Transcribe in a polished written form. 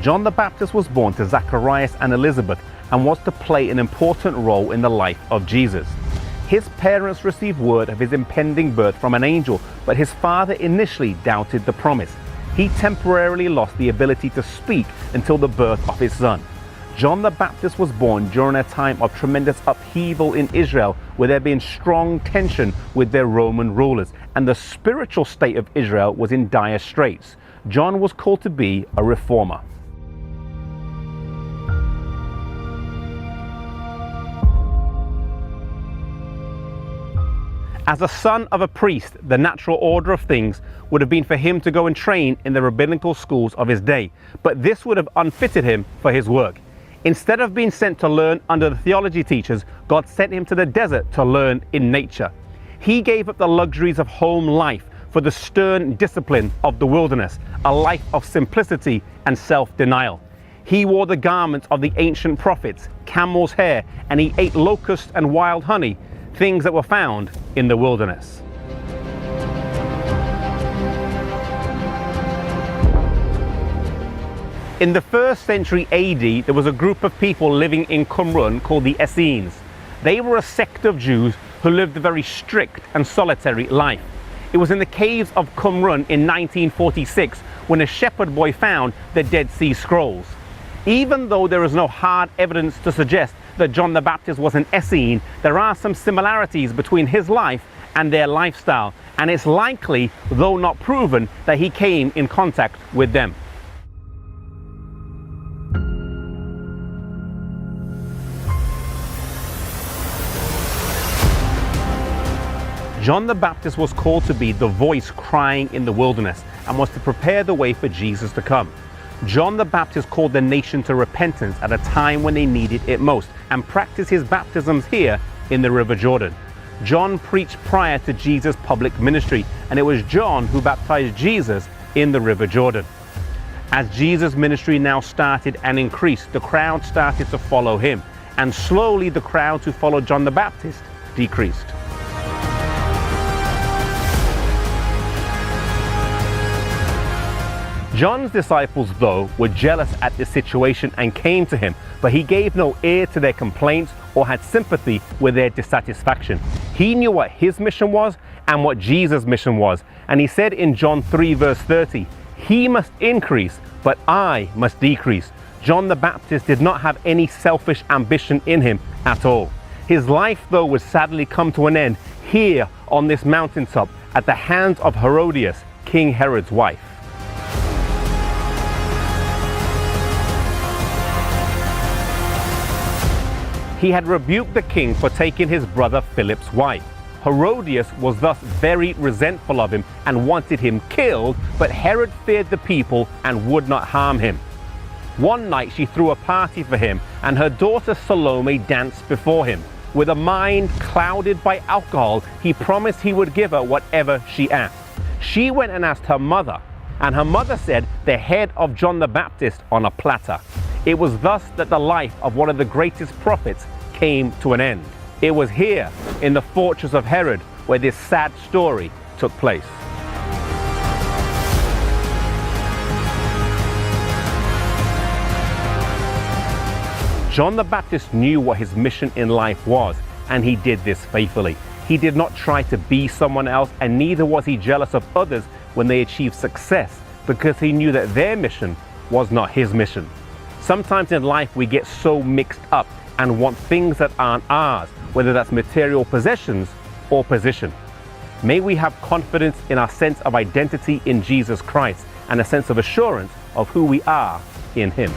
John the Baptist was born to Zacharias and Elizabeth and was to play an important role in the life of Jesus. His parents received word of his impending birth from an angel, but his father initially doubted the promise. He temporarily lost the ability to speak until the birth of his son. John the Baptist was born during a time of tremendous upheaval in Israel, where there had been strong tension with their Roman rulers, and the spiritual state of Israel was in dire straits. John was called to be a reformer. As a son of a priest, the natural order of things would have been for him to go and train in the rabbinical schools of his day, but this would have unfitted him for his work. Instead of being sent to learn under the theology teachers, God sent him to the desert to learn in nature. He gave up the luxuries of home life for the stern discipline of the wilderness, a life of simplicity and self-denial. He wore the garments of the ancient prophets, camel's hair, and he ate locusts and wild honey, things that were found in the wilderness. In the 1st century AD, there was a group of people living in Qumran called the Essenes. They were a sect of Jews who lived a very strict and solitary life. It was in the caves of Qumran in 1946 when a shepherd boy found the Dead Sea Scrolls. Even though there is no hard evidence to suggest that John the Baptist was an Essene, there are some similarities between his life and their lifestyle, and it's likely, though not proven, that he came in contact with them. John the Baptist was called to be the voice crying in the wilderness and was to prepare the way for Jesus to come. John the Baptist called the nation to repentance at a time when they needed it most and practiced his baptisms here in the River Jordan. John preached prior to Jesus' public ministry, and it was John who baptized Jesus in the River Jordan. As Jesus' ministry now started and increased, the crowd started to follow him, and slowly the crowds who followed John the Baptist decreased. John's disciples, though, were jealous at this situation and came to him, but he gave no ear to their complaints or had sympathy with their dissatisfaction. He knew what his mission was and what Jesus' mission was, and he said in John 3 verse 30, "He must increase, but I must decrease." John the Baptist did not have any selfish ambition in him at all. His life, though, would sadly come to an end here on this mountaintop at the hands of Herodias, King Herod's wife. He had rebuked the king for taking his brother Philip's wife. Herodias was thus very resentful of him and wanted him killed, but Herod feared the people and would not harm him. One night she threw a party for him, and her daughter Salome danced before him. With a mind clouded by alcohol, he promised he would give her whatever she asked. She went and asked her mother, and her mother said the head of John the Baptist on a platter. It was thus that the life of one of the greatest prophets came to an end. It was here, in the fortress of Herod, where this sad story took place. John the Baptist knew what his mission in life was, and he did this faithfully. He did not try to be someone else, and neither was he jealous of others when they achieved success, because he knew that their mission was not his mission. Sometimes in life we get so mixed up and want things that aren't ours, whether that's material possessions or position. May we have confidence in our sense of identity in Jesus Christ and a sense of assurance of who we are in him.